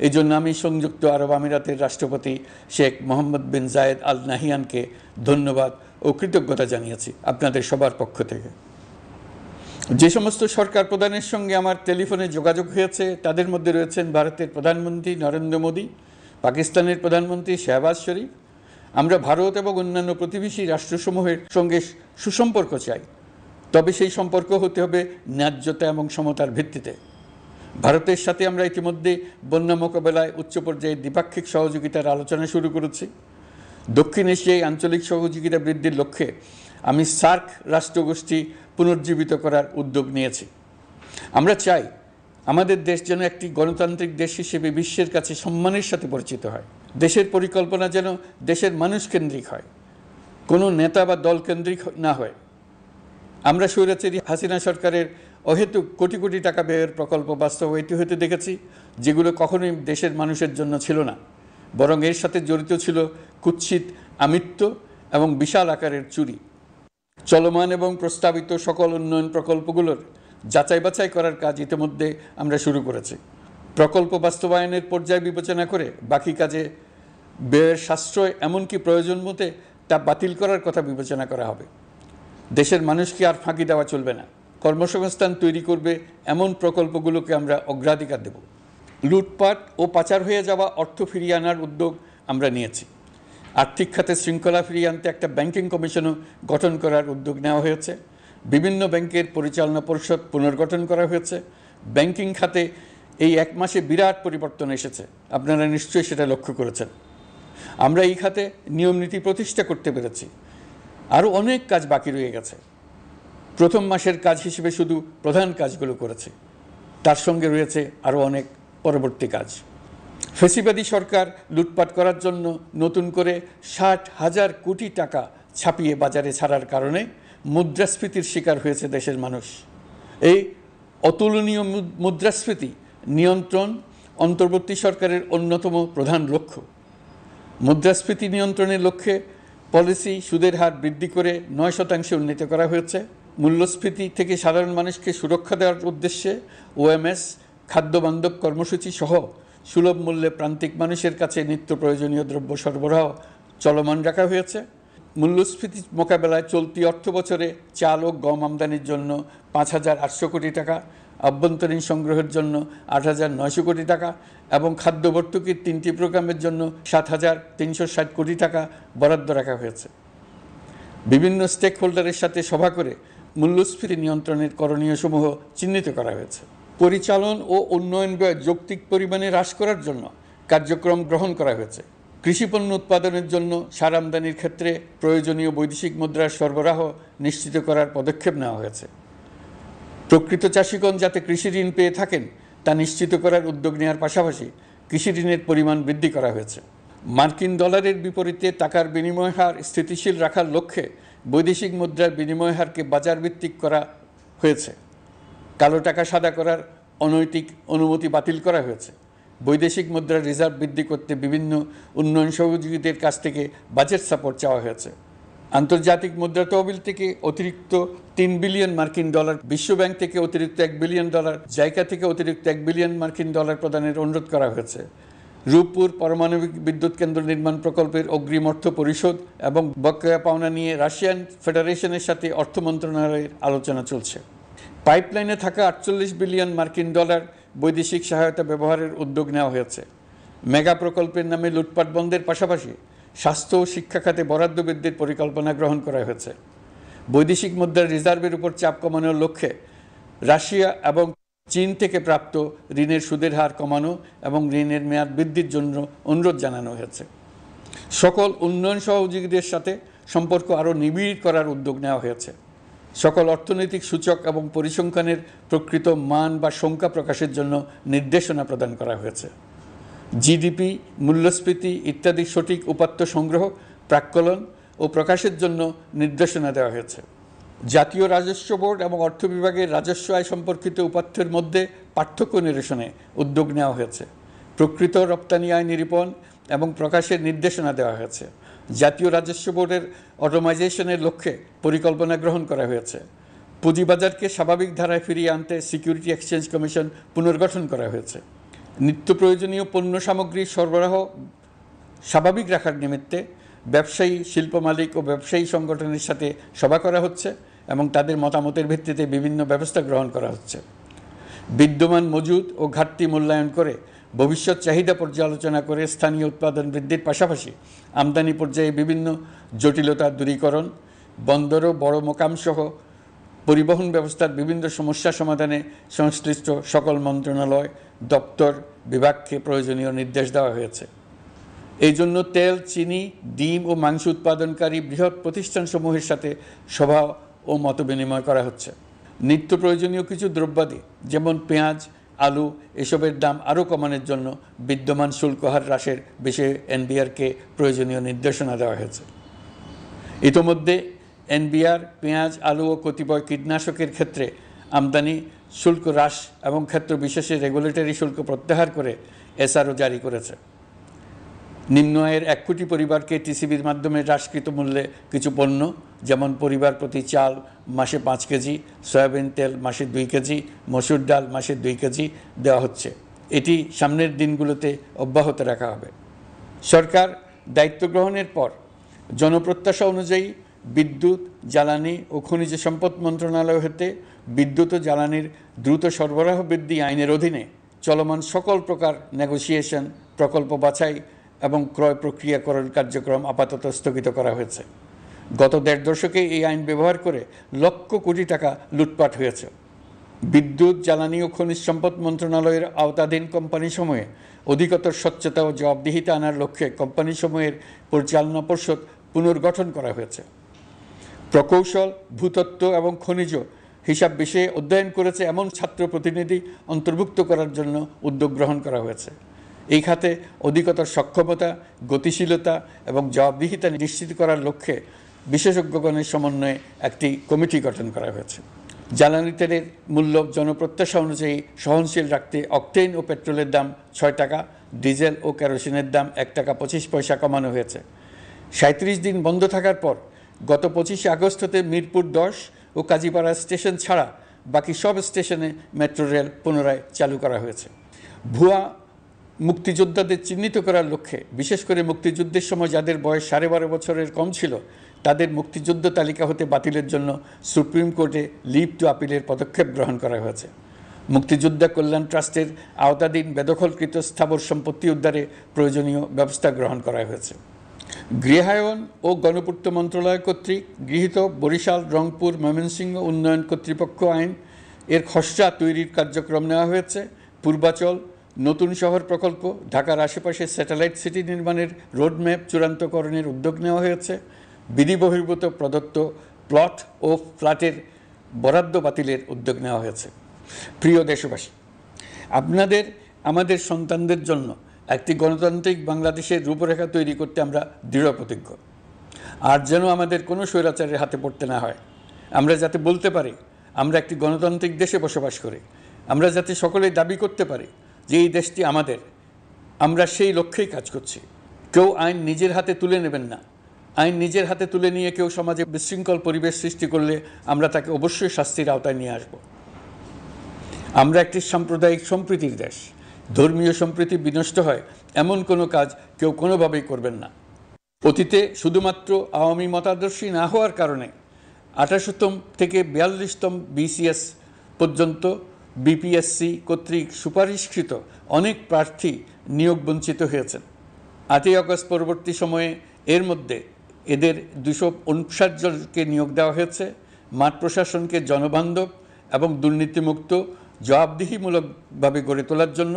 এই জন্য আমি সংযুক্ত আরব আমিরাতের রাষ্ট্রপতি শেখ মোহাম্মদ বিন জায়েদ আল নাহিয়ানকে ধন্যবাদ ও কৃতজ্ঞতা জানিয়েছি আপনাদের সবার পক্ষ থেকে। যে সমস্ত সরকার প্রধানের সঙ্গে আমার টেলিফোনে যোগাযোগ হয়েছে, তাদের মধ্যে রয়েছেন ভারতের প্রধানমন্ত্রী নরেন্দ্র মোদী, পাকিস্তানের প্রধানমন্ত্রী শাহবাজ শরীফ। আমরা ভারত এবং অন্যান্য প্রতিবেশী রাষ্ট্রসমূহের সঙ্গে সুসম্পর্ক চাই, তবে সেই সম্পর্ক হতে হবে ন্যায্যতা এবং সমতার ভিত্তিতে। ভারতের সাথে আমরা ইতিমধ্যে বন্যা মোকাবেলায় উচ্চ পর্যায়ে দ্বিপাক্ষিক সহযোগিতার আলোচনা শুরু করেছি। দক্ষিণ এশিয়ায় আঞ্চলিক সহযোগিতা বৃদ্ধির লক্ষ্যে আমি সার্ক রাষ্ট্রগোষ্ঠী পুনর্জীবিত করার উদ্যোগ নিয়েছি। আমরা চাই আমাদের দেশ যেন একটি গণতান্ত্রিক দেশ হিসেবে বিশ্বের কাছে সম্মানের সাথে পরিচিত হয়। দেশের পরিকল্পনা যেন দেশের মানুষ কেন্দ্রিক হয়, কোনো নেতা বা দল কেন্দ্রিক না হয়। আমরা স্বৈরাচারী হাসিনা সরকারের অহেতুক কোটি কোটি টাকা ব্যয়ের প্রকল্প বাস্তবায়িত হতে দেখেছি, যেগুলো কখনোই দেশের মানুষের জন্য ছিল না, বরং এর সাথে জড়িত ছিল কুৎসিত আমিত্ব এবং বিশাল আকারের চুরি। চলমান এবং প্রস্তাবিত সকল উন্নয়ন প্রকল্পগুলোর যাচাই বাছাই করার কাজ ইতিমধ্যে আমরা শুরু করেছি। প্রকল্প বাস্তবায়নের পর্যায় বিবেচনা করে বাকি কাজে ব্যয়ের সাশ্রয় এমনকি প্রয়োজন মতে তা বাতিল করার কথা বিবেচনা করা হবে। দেশের মানুষকে আর ফাঁকি দেওয়া চলবে না। কর্মসংস্থান তৈরি করবে এমন প্রকল্পগুলোকে আমরা অগ্রাধিকার দেব। লুটপাট ও পাচার হয়ে যাওয়া অর্থ ফিরিয়ে আনার উদ্যোগ আমরা নিয়েছি। আর্থিক খাতে শৃঙ্খলা ফিরিয়ে আনতে একটা ব্যাংকিং কমিশনও গঠন করার উদ্যোগ নেওয়া হয়েছে। বিভিন্ন ব্যাংকের পরিচালনা পরিষদ পুনর্গঠন করা হয়েছে। ব্যাংকিং খাতে এই এক মাসে বিরাট পরিবর্তন এসেছে, আপনারা নিশ্চয়ই সেটা লক্ষ্য করেছেন। আমরা এই খাতে নিয়মনীতি প্রতিষ্ঠা করতে পেরেছি। আরও অনেক কাজ বাকি রয়ে গেছে। প্রথম মাসের কাজ হিসেবে শুধু প্রধান কাজগুলো করেছে, তার সঙ্গে রয়েছে আরও অনেক পরবর্তী কাজ। ফ্যাসিবাদী সরকার লুটপাট করার জন্য নতুন করে 60,000 কোটি টাকা ছাপিয়ে বাজারে ছাড়ার কারণে মুদ্রাস্ফীতির শিকার হয়েছে দেশের মানুষ। এই অতুলনীয় মুদ্রাস্ফীতি নিয়ন্ত্রণ অন্তর্বর্তী সরকারের অন্যতম প্রধান লক্ষ্য। মুদ্রাস্ফীতি নিয়ন্ত্রণের লক্ষ্যে পলিসি সুদের হার বৃদ্ধি করে 9% উন্নীত করা হয়েছে। মূল্যস্ফীতি থেকে সাধারণ মানুষকে সুরক্ষা দেওয়ার উদ্দেশ্যে ওএমএস খাদ্যবান্ধব কর্মসূচি সহ সুলভ মূল্যে প্রান্তিক মানুষের কাছে নিত্য প্রয়োজনীয় দ্রব্য সরবরাহ চলমান রাখা হয়েছে। মূল্যস্ফীতি মোকাবেলায় চলতি অর্থ বছরে চাল ও গম আমদানির জন্য 5,800 কোটি টাকা, আভ্যন্তরীণ সংগ্রহের জন্য 8,900 কোটি টাকা এবং খাদ্য ভর্তুকির 3টি প্রোগ্রামের জন্য 7,360 কোটি টাকা বরাদ্দ রাখা হয়েছে। বিভিন্ন স্টেক হোল্ডারের সাথে সভা করে মূল্যস্ফীতি নিয়ন্ত্রণের করণীয়সমূহ চিহ্নিত করা হয়েছে। পরিচালন ও উন্নয়ন ব্যয় যৌক্তিক পরিমাণে হ্রাস করার জন্য কার্যক্রম গ্রহণ করা হয়েছে। কৃষিপণ্য উৎপাদনের জন্য সার আমদানির ক্ষেত্রে প্রয়োজনীয় বৈদেশিক মুদ্রার সরবরাহ নিশ্চিত করার পদক্ষেপ নেওয়া হয়েছে। প্রকৃত চাষিগণ যাতে কৃষি ঋণ পেয়ে থাকেন তা নিশ্চিত করার উদ্যোগ নেওয়ার পাশাপাশি কৃষি ঋণের পরিমাণ বৃদ্ধি করা হয়েছে। মার্কিন ডলারের বিপরীতে টাকার বিনিময় হার স্থিতিশীল রাখার লক্ষ্যে বৈদেশিক মুদ্রার বিনিময় হারকে বাজারভিত্তিক করা হয়েছে। কালো টাকা সাদা করার অনৈতিক অনুমতি বাতিল করা হয়েছে। বৈদেশিক মুদ্রার রিজার্ভ বৃদ্ধি করতে বিভিন্ন উন্নয়ন সহযোগীদের কাছ থেকে বাজেট সাপোর্ট চাওয়া হয়েছে। আন্তর্জাতিক মুদ্রা তহবিল থেকে অতিরিক্ত 3 বিলিয়ন মার্কিন ডলার, বিশ্বব্যাংক থেকে অতিরিক্ত 1 বিলিয়ন ডলার, জাইকা থেকে অতিরিক্ত 1 বিলিয়ন মার্কিন ডলার প্রদানের অনুরোধ করা হয়েছে। রূপপুর পারমাণবিক বিদ্যুৎ কেন্দ্র নির্মাণ প্রকল্পের অগ্রিম অর্থ পরিশোধ এবং বকেয়া পাওনা নিয়ে রাশিয়ান ফেডারেশনের সাথে অর্থ মন্ত্রণালয়ের আলোচনা চলছে। পাইপলাইনে থাকা 48 বিলিয়ন মার্কিন ডলার বৈদেশিক সহায়তা ব্যবহারের উদ্যোগ নেওয়া হয়েছে। মেগা প্রকল্পের নামে লুটপাট বন্ধের পাশাপাশি স্বাস্থ্য ও শিক্ষা খাতে বরাদ্দ বৃদ্ধির পরিকল্পনা গ্রহণ করা হয়েছে। বৈদেশিক মুদ্রার রিজার্ভের উপর চাপ কমানোর লক্ষ্যে রাশিয়া এবং চীন থেকে প্রাপ্ত ঋণের সুদের হার কমানো এবং ঋণের মেয়াদ বৃদ্ধির জন্য অনুরোধ জানানো হয়েছে। সকল উন্নয়ন সহযোগীদের সাথে সম্পর্ক আরও নিবিড় করার উদ্যোগ নেওয়া হয়েছে। সকল অর্থনৈতিক সূচক এবং পরিসংখ্যানের প্রকৃত মান বা সংখ্যা প্রকাশের জন্য নির্দেশনা প্রদান করা হয়েছে। জিডিপি, মূল্যস্ফীতি ইত্যাদি সঠিক উপাত্ত সংগ্রহ, প্রাক্কলন ও প্রকাশের জন্য নির্দেশনা দেওয়া হয়েছে। জাতীয় রাজস্ব বোর্ড এবং অর্থ বিভাগের রাজস্ব আয় সম্পর্কিত উপাত্তের মধ্যে পার্থক্য নিরসনে উদ্যোগ নেওয়া হয়েছে। প্রকৃত রপ্তানি আয় নিরূপণ এবং প্রকাশের নির্দেশনা দেওয়া হয়েছে। জাতীয় রাজস্ব বোর্ডের অটোমাইজেশনের লক্ষ্যে পরিকল্পনা গ্রহণ করা হয়েছে। পুঁজিবাজারকে স্বাভাবিক ধারায় ফিরিয়ে আনতে সিকিউরিটি এক্সচেঞ্জ কমিশন পুনর্গঠন করা হয়েছে। নিত্য প্রয়োজনীয় পণ্য সামগ্রীর সরবরাহ স্বাভাবিক রাখার নিমিত্তে ব্যবসায়ী, শিল্প মালিক ও ব্যবসায়ী সংগঠনের সাথে সভা করা হচ্ছে এবং তাদের মতামতের ভিত্তিতে বিভিন্ন ব্যবস্থা গ্রহণ করা হচ্ছে। বিদ্যমান মজুদ ও ঘাটতি মূল্যায়ন করে ভবিষ্যৎ চাহিদা পর্যালোচনা করে স্থানীয় উৎপাদন বৃদ্ধির পাশাপাশি আমদানি পর্যায়ে বিভিন্ন জটিলতা দূরীকরণ, বন্দর ও বড় মোকামসহ পরিবহন ব্যবস্থার বিভিন্ন সমস্যা সমাধানে সংশ্লিষ্ট সকল মন্ত্রণালয়, দপ্তর, বিভাগকে প্রয়োজনীয় নির্দেশ দেওয়া হয়েছে। এই জন্য তেল, চিনি, ডিম ও মাংস উৎপাদনকারী বৃহৎ প্রতিষ্ঠানসমূহের সাথে সভা ও মতবিনিময় করা হচ্ছে। নিত্য প্রয়োজনীয় কিছু দ্রব্যাদি যেমন পেঁয়াজ, আলু এসবের দাম আরও কমানোর জন্য বিদ্যমান শুল্ক হার হ্রাসের বিষয়ে এনবিআরকে প্রয়োজনীয় নির্দেশনা দেওয়া হয়েছে। ইতোমধ্যে এনবিআর পেঁয়াজ, আলু ও কতিপয় কীটনাশকের ক্ষেত্রে আমদানি শুল্ক হ্রাস এবং ক্ষেত্র বিশেষে রেগুলেটরি শুল্ক প্রত্যাহার করে এসআরও জারি করেছে। নিম্ন আয়ের 1 কোটি পরিবারকে টিসিবির মাধ্যমে হ্রাসকৃত মূল্যে কিছু পণ্য যেমন পরিবার প্রতি চাল মাসে 5 কেজি, সয়াবিন তেল মাসে 2 কেজি, মসুর ডাল মাসে 2 কেজি দেওয়া হচ্ছে। এটি সামনের দিনগুলোতে অব্যাহত রাখা হবে। সরকার দায়িত্ব গ্রহণের পর জনপ্রত্যাশা অনুযায়ী বিদ্যুৎ, জ্বালানি ও খনিজ সম্পদ মন্ত্রণালয় হতে বিদ্যুৎ ও জ্বালানির দ্রুত সরবরাহ বৃদ্ধি আইনের অধীনে চলমান সকল প্রকার নেগোসিয়েশন, প্রকল্প বাছাই এবং ক্রয় প্রক্রিয়াকরণ কার্যক্রম আপাতত স্থগিত করা হয়েছে। গত 1.5 দশকে এই আইন ব্যবহার করে লক্ষ কোটি টাকা লুটপাট হয়েছে। বিদ্যুৎ, জ্বালানি ও খনিজ সম্পদ মন্ত্রণালয়ের আওতাধীন কোম্পানিসমূহে অধিকতর স্বচ্ছতা ও জবাবদিহিতা আনার লক্ষ্যে কোম্পানিসমূহের পরিচালনা পর্ষদ পুনর্গঠন করা হয়েছে। প্রকৌশল, ভূতত্ত্ব এবং খনিজ হিসাব বিষয়ে অধ্যয়ন করেছে এমন ছাত্র প্রতিনিধি অন্তর্ভুক্ত করার জন্য উদ্যোগ গ্রহণ করা হয়েছে। এই খাতে অধিকতর সক্ষমতা, গতিশীলতা এবং জবাবদিহিতা নিশ্চিত করার লক্ষ্যে বিশেষজ্ঞগণের সমন্বয়ে একটি কমিটি গঠন করা হয়েছে। জ্বালানি তেলের মূল্য জনপ্রত্যাশা অনুযায়ী সহনশীল রাখতে অকটেন ও পেট্রোলের দাম 6 টাকা, ডিজেল ও কেরোসিনের দাম 1 টাকা 25 পয়সা কমানো হয়েছে। 37 দিন বন্ধ থাকার পর গত 25 আগস্ট হতে মিরপুর 10 ও কাজীপাড়া স্টেশন ছাড়া বাকি সব স্টেশনে মেট্রো রেল পুনরায় চালু করা হয়েছে। ভুয়া মুক্তিযোদ্ধাদের চিহ্নিত করার লক্ষ্যে বিশেষ করে মুক্তিযুদ্ধের সময় যাদের বয়স 12.5 বছরের কম ছিল তাদের মুক্তিযুদ্ধ তালিকা হতে বাতিলের জন্য সুপ্রিম কোর্টে লিভ টু আপিলের পদক্ষেপ গ্রহণ করা হয়েছে। মুক্তিযোদ্ধা কল্যাণ ট্রাস্টের আওতাধীন বেদখলকৃত স্থাবর সম্পত্তি উদ্ধারে প্রয়োজনীয় ব্যবস্থা গ্রহণ করা হয়েছে। গৃহায়ন ও গণপূর্ত মন্ত্রণালয় কর্তৃক গৃহীত বরিশাল, রংপুর, ময়মনসিংহ উন্নয়ন কর্তৃপক্ষ আইন এর খসড়া তৈরির কার্যক্রম নেওয়া হয়েছে। পূর্বাচল নতুন শহর প্রকল্প, ঢাকার আশেপাশে স্যাটেলাইট সিটি নির্মাণের রোডম্যাপ চূড়ান্তকরণের উদ্যোগ নেওয়া হয়েছে। বিধি বহির্ভূত প্রদত্ত প্লট ও ফ্ল্যাটের বরাদ্দ বাতিলের উদ্যোগ নেওয়া হয়েছে। প্রিয় দেশবাসী, আপনাদের আমাদের সন্তানদের জন্য একটি গণতান্ত্রিক বাংলাদেশের রূপরেখা তৈরি করতে আমরা দৃঢ় প্রতিজ্ঞ। আর যেন আমাদের কোনো স্বৈরাচারের হাতে পড়তে না হয়। আমরা যাতে বলতে পারি আমরা একটি গণতান্ত্রিক দেশে বসবাস করি, আমরা যাতে সকলেই দাবি করতে পারি যে এই দেশটি আমাদের, আমরা সেই লক্ষ্যেই কাজ করছি। কেউ আইন নিজের হাতে তুলে নেবেন না। আইন নিজের হাতে তুলে নিয়ে কেউ সমাজে বিশৃঙ্খল পরিবেশ সৃষ্টি করলে আমরা তাকে অবশ্যই শাস্তির আওতায় নিয়ে আসব। আমরা একটি সাম্প্রদায়িক সম্প্রীতির দেশ। ধর্মীয় সম্প্রীতি বিনষ্ট হয় এমন কোনো কাজ কেউ কোনোভাবেই করবেন না। অতীতে শুধুমাত্র আওয়ামী মতাদর্শী না হওয়ার কারণে 28তম থেকে 42তম BCS পর্যন্ত BPSC কর্তৃক সুপারিশকৃত অনেক প্রার্থী নিয়োগ বঞ্চিত হয়েছেন। 8ই আগস্ট পরবর্তী সময়ে এর মধ্যে এদের 259 জনকে নিয়োগ দেওয়া হয়েছে। মাঠ প্রশাসনকে জনবান্ধব এবং দুর্নীতিমুক্ত জবাবদিহিমূলকভাবে গড়ে তোলার জন্য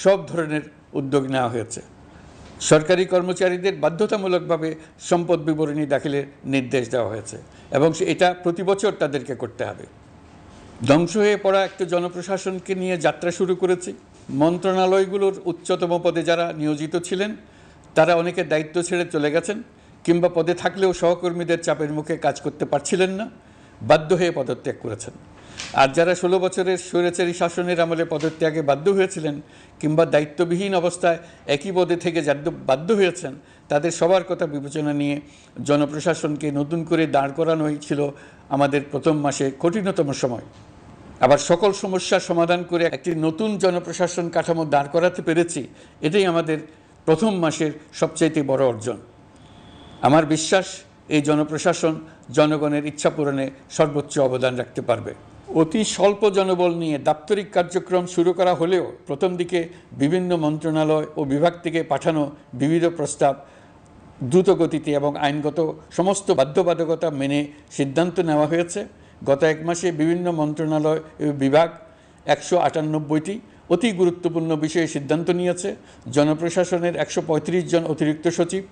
সব ধরনের উদ্যোগ নেওয়া হয়েছে। সরকারি কর্মচারীদের বাধ্যতামূলকভাবে সম্পদ বিবরণী দাখিলের নির্দেশ দেওয়া হয়েছে এবং এটা প্রতি বছর তাদেরকে করতে হবে। ধ্বংস হয়ে পড়া একটা জনপ্রশাসনকে নিয়ে যাত্রা শুরু করেছি। মন্ত্রণালয়গুলোর উচ্চতম পদে যারা নিয়োজিত ছিলেন তারা অনেকে দায়িত্ব ছেড়ে চলে গেছেন, কিংবা পদে থাকলেও সহকর্মীদের চাপের মুখে কাজ করতে পারছিলেন না, বাধ্য হয়ে পদত্যাগ করেছেন। আর যারা 16 বছরের স্বৈরাচারী শাসনের আমলে পদত্যাগে বাধ্য হয়েছিলেন কিংবা দায়িত্ববিহীন অবস্থায় একই পদে থেকে বাধ্য হয়েছেন, তাদের সবার কথা বিবেচনা নিয়ে জনপ্রশাসনকে নতুন করে দাঁড় করানোই ছিল আমাদের প্রথম মাসে কঠিনতম সময়। আবার সকল সমস্যার সমাধান করে একটি নতুন জনপ্রশাসন কাঠামো দাঁড় করাতে পেরেছি, এটাই আমাদের প্রথম মাসের সবচাইতে বড় অর্জন। আমার বিশ্বাস এই জনপ্রশাসন জনগণের ইচ্ছা পূরণে সর্বোচ্চ অবদান রাখতে পারবে। অতি স্বল্প জনবল নিয়ে দাপ্তরিক কার্যক্রম শুরু করা হলেও প্রথম দিকে বিভিন্ন মন্ত্রণালয় ও বিভাগ থেকে পাঠানো বিবিধ প্রস্তাব দ্রুত গতিতে এবং আইনগত সমস্ত বাধ্যবাধকতা মেনে সিদ্ধান্ত নেওয়া হয়েছে। গত এক মাসে বিভিন্ন মন্ত্রণালয় ও বিভাগ 198টি অতি গুরুত্বপূর্ণ বিষয়ে সিদ্ধান্ত নিয়েছে। জনপ্রশাসনের 135 জন অতিরিক্ত সচিব,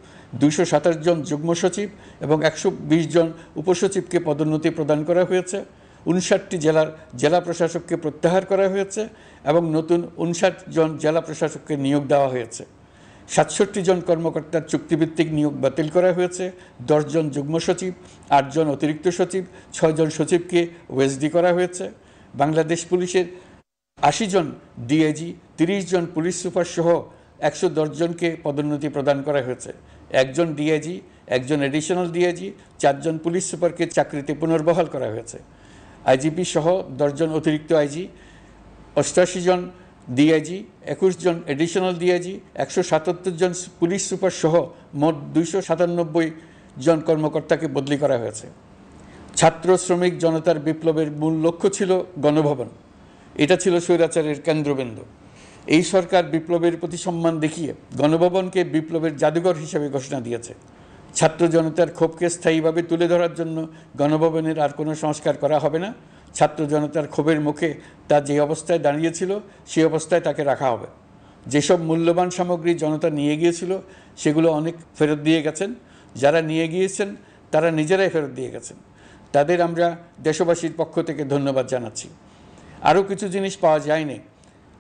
227 জন যুগ্ম সচিব এবং 120 জন উপসচিবকে পদোন্নতি প্রদান করা হয়েছে। 59টি জেলার জেলা প্রশাসককে প্রত্যাহার করা হয়েছে এবং নতুন 59 জন জেলা প্রশাসককে নিয়োগ দেওয়া হয়েছে। 67 জন কর্মকর্তার চুক্তিভিত্তিক নিয়োগ বাতিল করা হয়েছে। 10 জন যুগ্ম সচিব, 8 জন অতিরিক্ত সচিব, 6 জন সচিবকে ওএসডি করা হয়েছে। বাংলাদেশ পুলিশের 80 জন ডিআইজি, 30 জন পুলিশ সুপার সহ 110 জনকে পদোন্নতি প্রদান করা হয়েছে। 1 জন ডিআইজি, 1 জন এডিশনাল ডিআইজি, 4 জন পুলিশ সুপারকে চাকরিতে পুনর্বহাল করা হয়েছে। আইজিপি সহ 10 জন অতিরিক্ত আইজি, 88 জন ডিআইজি, 21 জন এডিশনাল ডিআইজি, 177 জন পুলিশ সুপার সহ মোট 297 জন কর্মকর্তাকে বদলি করা হয়েছে। ছাত্র শ্রমিক জনতার বিপ্লবের মূল লক্ষ্য ছিল গণভবন। এটা ছিল স্বৈরাচারের কেন্দ্রবিন্দু। এই সরকার বিপ্লবের প্রতি সম্মান দেখিয়ে গণভবনকে বিপ্লবের জাদুঘর হিসেবে ঘোষণা দিয়েছে। ছাত্র জনতার ক্ষোভকে স্থায়ীভাবে তুলে ধরার জন্য গণভবনের আর কোনো সংস্কার করা হবে না। ছাত্র জনতার ক্ষোভের মুখে তা যে অবস্থায় দাঁড়িয়েছিল সেই অবস্থায় তাকে রাখা হবে। যেসব মূল্যবান সামগ্রী জনতা নিয়ে গিয়েছিল সেগুলো অনেক ফেরত দিয়ে গেছেন। যারা নিয়ে গিয়েছেন তারা নিজেরাই ফেরত দিয়ে গেছেন। তাদের আমরা দেশবাসীর পক্ষ থেকে ধন্যবাদ জানাচ্ছি। আরও কিছু জিনিস পাওয়া যায়নি।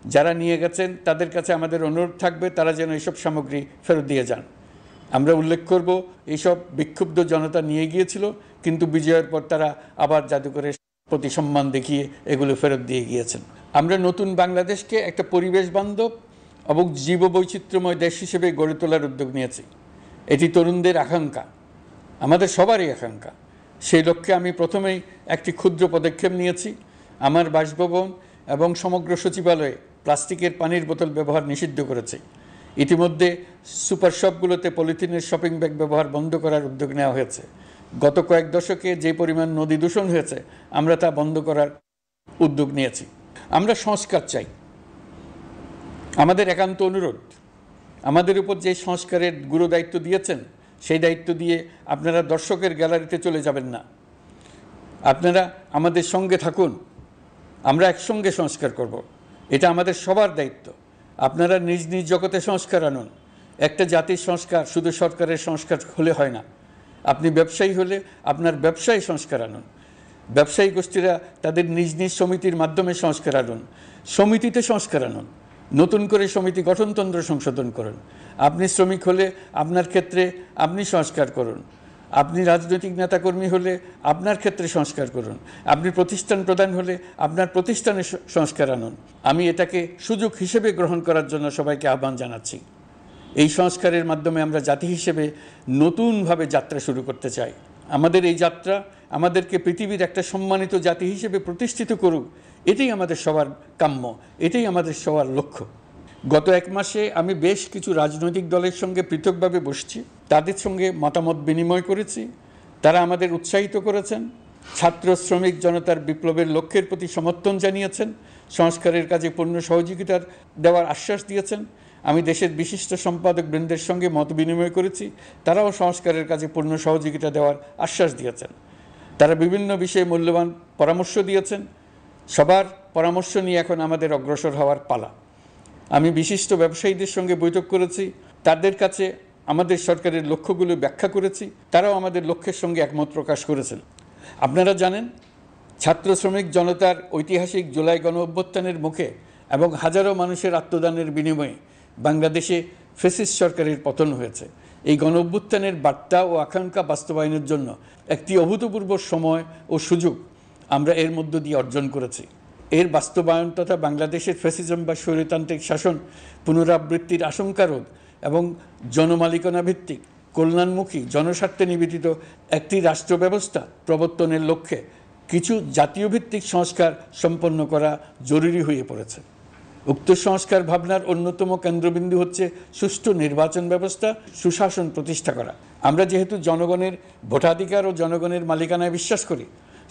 যারা নিয়ে গেছেন তাদের কাছে আমাদের অনুরোধ থাকবে তারা যেন এইসব সামগ্রী ফেরত দিয়ে যান। আমরা উল্লেখ করব এইসব বিক্ষুব্ধ জনতা নিয়ে গিয়েছিল, কিন্তু বিজয়ের পর তারা আবার জাদুঘরে প্রতি সম্মান দেখিয়ে এগুলো ফেরত দিয়ে গিয়েছেন। আমরা নতুন বাংলাদেশকে একটা পরিবেশ বান্ধব এবং জীববৈচিত্র্যময় দেশ হিসেবে গড়ে তোলার উদ্যোগ নিয়েছি। এটি তরুণদের আকাঙ্ক্ষা, আমাদের সবারই আকাঙ্ক্ষা। সেই লক্ষ্যে আমি প্রথমেই একটি ক্ষুদ্র পদক্ষেপ নিয়েছি। আমার বাসভবন এবং সমগ্র সচিবালয়ে প্লাস্টিকের পানির বোতল ব্যবহার নিষিদ্ধ করেছি। ইতিমধ্যে সুপার শপগুলোতে পলিথিনের শপিং ব্যাগ ব্যবহার বন্ধ করার উদ্যোগ নেওয়া হয়েছে। গত কয়েক দশকে যে পরিমাণ নদী দূষণ হয়েছে, আমরা তা বন্ধ করার উদ্যোগ নিয়েছি। আমরা সংস্কার চাই। আমাদের একান্ত অনুরোধ, আমাদের উপর যে সংস্কারের গুরু দায়িত্ব দিয়েছেন, সেই দায়িত্ব দিয়ে আপনারা দর্শকের গ্যালারিতে চলে যাবেন না। আপনারা আমাদের সঙ্গে থাকুন, আমরা একসঙ্গে সংস্কার করব। এটা আমাদের সবার দায়িত্ব। আপনারা নিজ নিজ জগতে সংস্কার আনুন। একটা জাতির সংস্কার শুধু সরকারের সংস্কার হলে হয় না। আপনি ব্যবসায়ী হলে আপনার ব্যবসায় সংস্কার আনুন। ব্যবসায়ী গোষ্ঠীরা তাদের নিজ নিজ সমিতির মাধ্যমে সংস্কার আনুন। সমিতিতে সংস্কার আনুন। নতুন করে সমিতি গঠনতন্ত্র সংশোধন করুন। আপনি শ্রমিক হলে আপনার ক্ষেত্রে আপনি সংস্কার করুন। আপনি রাজনৈতিক নেতাকর্মী হলে আপনার ক্ষেত্রে সংস্কার করুন। আপনি প্রতিষ্ঠান প্রধান হলে আপনার প্রতিষ্ঠানে সংস্কার আনুন। আমি এটাকে সুযোগ হিসেবে গ্রহণ করার জন্য সবাইকে আহ্বান জানাচ্ছি। এই সংস্কারের মাধ্যমে আমরা জাতি হিসেবে নতুনভাবে যাত্রা শুরু করতে চাই। আমাদের এই যাত্রা আমাদেরকে পৃথিবীর একটা সম্মানিত জাতি হিসেবে প্রতিষ্ঠিত করুক, এটাই আমাদের সবার কাম্য, এটাই আমাদের সবার লক্ষ্য। গত এক মাসে আমি বেশ কিছু রাজনৈতিক দলের সঙ্গে পৃথকভাবে বসছি, তাদের সঙ্গে মতামত বিনিময় করেছি। তারা আমাদের উৎসাহিত করেছেন, ছাত্র শ্রমিক জনতার বিপ্লবের লক্ষ্যের প্রতি সমর্থন জানিয়েছেন, সংস্কারের কাজে পূর্ণ সহযোগিতার দেওয়ার আশ্বাস দিয়েছেন। আমি দেশের বিশিষ্ট সম্পাদক বৃন্দের সঙ্গে মত বিনিময় করেছি, তারাও সংস্কারের কাজে পূর্ণ সহযোগিতা দেওয়ার আশ্বাস দিয়েছেন। তারা বিভিন্ন বিষয়ে মূল্যবান পরামর্শ দিয়েছেন। সবার পরামর্শ নিয়ে এখন আমাদের অগ্রসর হওয়ার পালা। আমি বিশিষ্ট ব্যবসায়ীদের সঙ্গে বৈঠক করেছি, তাদের কাছে আমাদের সরকারের লক্ষ্যগুলো ব্যাখ্যা করেছি, তারাও আমাদের লক্ষ্যের সঙ্গে একমত প্রকাশ করেছেন। আপনারা জানেন, ছাত্র শ্রমিক জনতার ঐতিহাসিক জুলাই গণ অভ্যুত্থানের মুখে এবং হাজারো মানুষের আত্মদানের বিনিময়ে বাংলাদেশে ফ্যাসিস্ট সরকারের পতন হয়েছে। এই গণ অভ্যুত্থানের বার্তা ও আকাঙ্ক্ষা বাস্তবায়নের জন্য একটি অভূতপূর্ব সময় ও সুযোগ আমরা এর মধ্য দিয়ে অর্জন করেছি। এর বাস্তবায়ন তথা বাংলাদেশের ফ্যাসিজম বা স্বৈরতান্ত্রিক শাসন পুনরাবৃত্তির আশঙ্কা রোধ এবং জনমালিকানা ভিত্তিক কল্যাণমুখী জনস্বার্থে নিবেদিত একটি রাষ্ট্র ব্যবস্থা প্রবর্তনের লক্ষ্যে কিছু জাতীয় ভিত্তিক সংস্কার সম্পন্ন করা জরুরি হয়ে পড়েছে। উক্ত সংস্কার ভাবনার অন্যতম কেন্দ্রবিন্দু হচ্ছে সুষ্ঠু নির্বাচন ব্যবস্থা, সুশাসন প্রতিষ্ঠা করা। আমরা যেহেতু জনগণের ভোটাধিকার ও জনগণের মালিকানায় বিশ্বাস করি,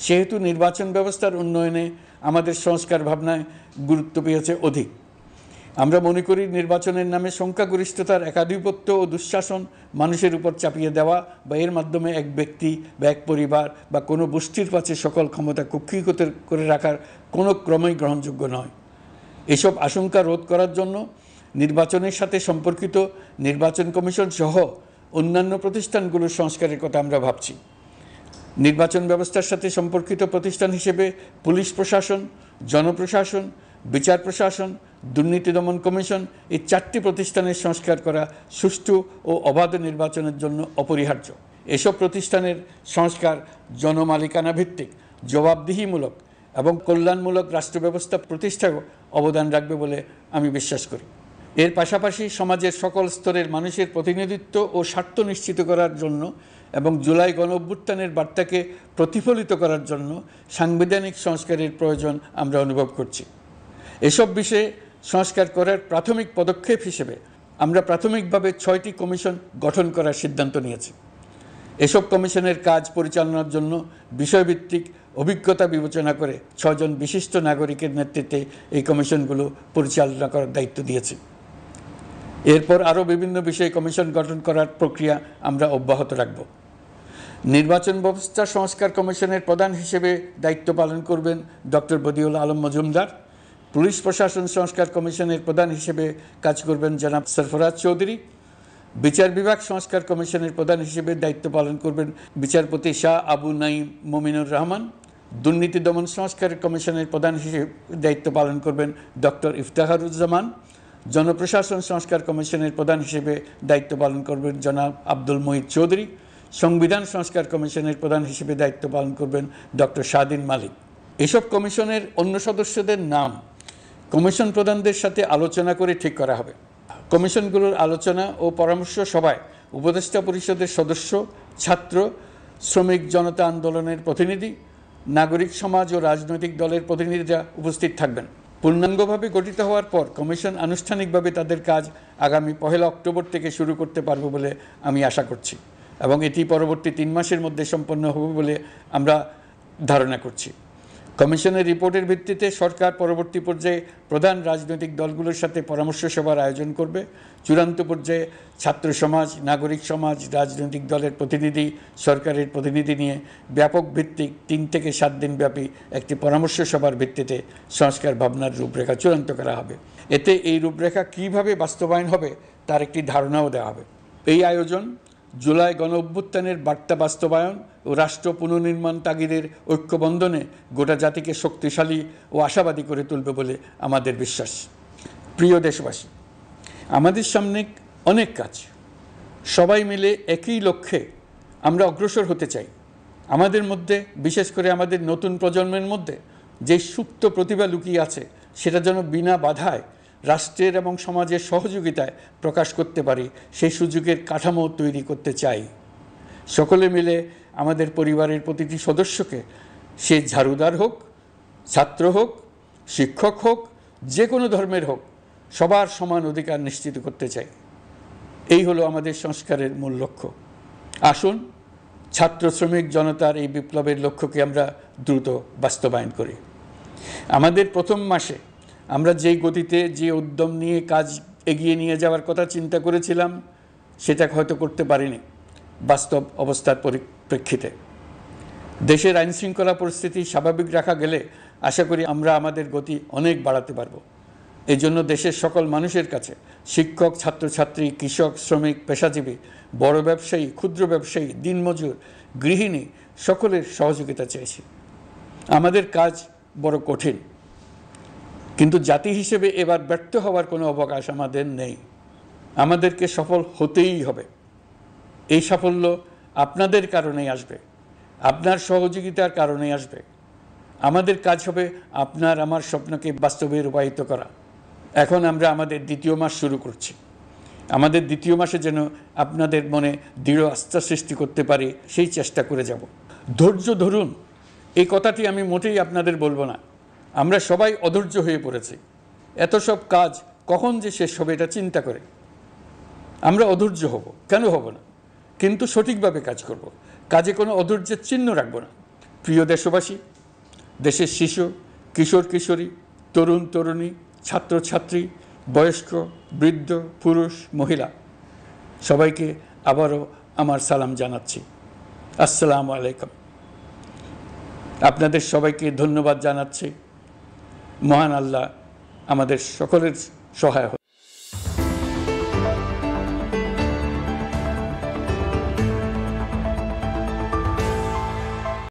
সেহেতু নির্বাচন ব্যবস্থার উন্নয়নে আমাদের সংস্কার ভাবনায় গুরুত্ব পেয়েছে অধিক। আমরা মনে করি নির্বাচনের নামে সংখ্যাগরিষ্ঠতার একাধিপত্য ও দুঃশাসন মানুষের উপর চাপিয়ে দেওয়া বা এর মাধ্যমে এক ব্যক্তি বা এক পরিবার বা কোনো গোষ্ঠীর কাছে সকল ক্ষমতা কুক্ষিগত করে রাখার কোনো ক্রমেই গ্রহণযোগ্য নয়। এসব আশঙ্কা রোধ করার জন্য নির্বাচনের সাথে সম্পর্কিত নির্বাচন কমিশন সহ অন্যান্য প্রতিষ্ঠানগুলোর সংস্কারের কথা আমরা ভাবছি। নির্বাচন ব্যবস্থার সাথে সম্পর্কিত প্রতিষ্ঠান হিসেবে পুলিশ প্রশাসন, জনপ্রশাসন, বিচার প্রশাসন, দুর্নীতি দমন কমিশন এই 4টি প্রতিষ্ঠানের সংস্কার করা সুষ্ঠু ও অবাধ নির্বাচনের জন্য অপরিহার্য। এসব প্রতিষ্ঠানের সংস্কার জনমালিকানা ভিত্তিক, জবাবদিহিমূলক এবং কল্যাণমূলক রাষ্ট্র ব্যবস্থা প্রতিষ্ঠায় অবদান রাখবে বলে আমি বিশ্বাস করি। এর পাশাপাশি সমাজের সকল স্তরের মানুষের প্রতিনিধিত্ব ও স্বার্থ নিশ্চিত করার জন্য এবং জুলাই গণ অভ্যুত্থানের বার্তাকে প্রতিফলিত করার জন্য সাংবিধানিক সংস্কারের প্রয়োজন আমরা অনুভব করছি। এসব বিষয়ে সংস্কার করার প্রাথমিক পদক্ষেপ হিসেবে আমরা প্রাথমিকভাবে 6টি কমিশন গঠন করার সিদ্ধান্ত নিয়েছি। এসব কমিশনের কাজ পরিচালনার জন্য বিষয়ভিত্তিক অভিজ্ঞতা বিবেচনা করে 6 জন বিশিষ্ট নাগরিকের নেতৃত্বে এই কমিশনগুলো পরিচালনা করার দায়িত্ব দিয়েছি। এরপর আরও বিভিন্ন বিষয়ে কমিশন গঠন করার প্রক্রিয়া আমরা অব্যাহত রাখব। নির্বাচন ব্যবস্থা সংস্কার কমিশনের প্রধান হিসেবে দায়িত্ব পালন করবেন ডক্টর বদিউল আলম মজুমদার। পুলিশ প্রশাসন সংস্কার কমিশনের প্রধান হিসেবে কাজ করবেন জনাব সরফরাজ চৌধুরী। বিচার বিভাগ সংস্কার কমিশনের প্রধান হিসেবে দায়িত্ব পালন করবেন বিচারপতি শাহ আবু নাঈম মমিনুর রহমান। দুর্নীতি দমন সংস্কার কমিশনের প্রধান হিসেবে দায়িত্ব পালন করবেন ডক্টর ইফতেখারুজ্জামান। জনপ্রশাসন সংস্কার কমিশনের প্রধান হিসেবে দায়িত্ব পালন করবেন জনাব আব্দুল মুহিত চৌধুরী। সংবিধান সংস্কার কমিশনের প্রধান হিসেবে দায়িত্ব পালন করবেন ডক্টর শাহদিন মালিক। এসব কমিশনের অন্য সদস্যদের নাম কমিশন প্রধানদের সাথে আলোচনা করে ঠিক করা হবে। কমিশনগুলোর আলোচনা ও পরামর্শ সভায় উপদেষ্টা পরিষদের সদস্য, ছাত্র, শ্রমিক জনতা আন্দোলনের প্রতিনিধি, নাগরিক সমাজ ও রাজনৈতিক দলের প্রতিনিধিরা উপস্থিত থাকবেন। পূর্ণাঙ্গভাবে গঠিত হওয়ার পর কমিশন আনুষ্ঠানিকভাবে তাদের কাজ আগামী 1 অক্টোবর থেকে শুরু করতে পারবে বলে আমি আশা করছি এবং এটি পরবর্তী 3 মাসের মধ্যে সম্পন্ন হবে বলে আমরা ধারণা করছি। কমিশনের রিপোর্টের ভিত্তিতে সরকার পরবর্তী পর্যায়ে প্রধান রাজনৈতিক দলগুলোর সাথে পরামর্শ সভার আয়োজন করবে। চূড়ান্ত পর্যায়ে ছাত্র সমাজ, নাগরিক সমাজ, রাজনৈতিক দলের প্রতিনিধি, সরকারের প্রতিনিধি নিয়ে ব্যাপক ভিত্তিক 3 থেকে 7 দিন ব্যাপী একটি পরামর্শ সভার ভিত্তিতে সংস্কার ভাবনার রূপরেখা চূড়ান্ত করা হবে। এতে এই রূপরেখা কীভাবে বাস্তবায়ন হবে তার একটি ধারণাও দেওয়া হবে। এই আয়োজন জুলাই গণ অভ্যুত্থানের বার্তা বাস্তবায়ন ও রাষ্ট্র পুনর্নির্মাণ তাগিদের ঐক্যবন্ধনে গোটা জাতিকে শক্তিশালী ও আশাবাদী করে তুলবে বলে আমাদের বিশ্বাস। প্রিয় দেশবাসী, আমাদের সামনে অনেক কাজ, সবাই মিলে একই লক্ষ্যে আমরা অগ্রসর হতে চাই। আমাদের মধ্যে, বিশেষ করে আমাদের নতুন প্রজন্মের মধ্যে যে সুপ্ত প্রতিভা লুকিয়ে আছে সেটা যেন বিনা বাধায় রাষ্ট্রের এবং সমাজের সহযোগিতায় প্রকাশ করতে পারি, সেই সুযোগের কাঠামো তৈরি করতে চাই। সকলে মিলে আমাদের পরিবারের প্রতিটি সদস্যকে, সে ঝাড়ুদার হোক, ছাত্র হোক, শিক্ষক হোক, যে কোনো ধর্মের হোক, সবার সমান অধিকার নিশ্চিত করতে চাই। এই হলো আমাদের সংস্কারের মূল লক্ষ্য। আসুন ছাত্র শ্রমিক জনতার এই বিপ্লবের লক্ষ্যকে আমরা দ্রুত বাস্তবায়ন করি। আমাদের প্রথম মাসে আমরা যেই গতিতে, যে উদ্যম নিয়ে কাজ এগিয়ে নিয়ে যাওয়ার কথা চিন্তা করেছিলাম সেটা হয়তো করতে পারিনি বাস্তব অবস্থার পরিপ্রেক্ষিতে। দেশের আইনশৃঙ্খলা পরিস্থিতি স্বাভাবিক রাখা গেলে আশা করি আমরা আমাদের গতি অনেক বাড়াতে পারব। এই জন্য দেশের সকল মানুষের কাছে, শিক্ষক, ছাত্রছাত্রী, কৃষক, শ্রমিক, পেশাজীবী, বড় ব্যবসায়ী, ক্ষুদ্র ব্যবসায়ী, দিনমজুর, গৃহিণী, সকলের সহযোগিতা চেয়েছি। আমাদের কাজ বড় কঠিন, কিন্তু জাতি হিসেবে এবার ব্যর্থ হওয়ার কোনো অবকাশ আমাদের নেই। আমাদেরকে সফল হতেই হবে। এই সাফল্য আপনাদের কারণেই আসবে, আপনার সহযোগিতার কারণেই আসবে। আমাদের কাজ হবে আপনার আমার স্বপ্নকে বাস্তবে রূপায়িত করা। এখন আমরা আমাদের 2য় মাস শুরু করছি। আমাদের 2য় মাসে যেন আপনাদের মনে দৃঢ় আস্থা সৃষ্টি করতে পারি, সেই চেষ্টা করে যাব। ধৈর্য ধরুন, এই কথাটি আমি মোটেই আপনাদের বলবো না। আমরা সবাই অধৈর্য হয়ে পড়েছি। এত সব কাজ কখন যে শেষ হবে এটা চিন্তা করে আমরা অধৈর্য হব, কেন হব না? কিন্তু সঠিকভাবে কাজ করব, কাজে কোনো অধৈর্যের চিহ্ন রাখব না। প্রিয় দেশবাসী, দেশের শিশু, কিশোর কিশোরী, তরুণ তরুণী, ছাত্রছাত্রী, বয়স্ক, বৃদ্ধ, পুরুষ, মহিলা, সবাইকে আবারও আমার সালাম জানাচ্ছি। আসসালামু আলাইকুম। আপনাদের সবাইকে ধন্যবাদ জানাচ্ছি। মহান আল্লাহ আমাদের সকলের সহায় হোক।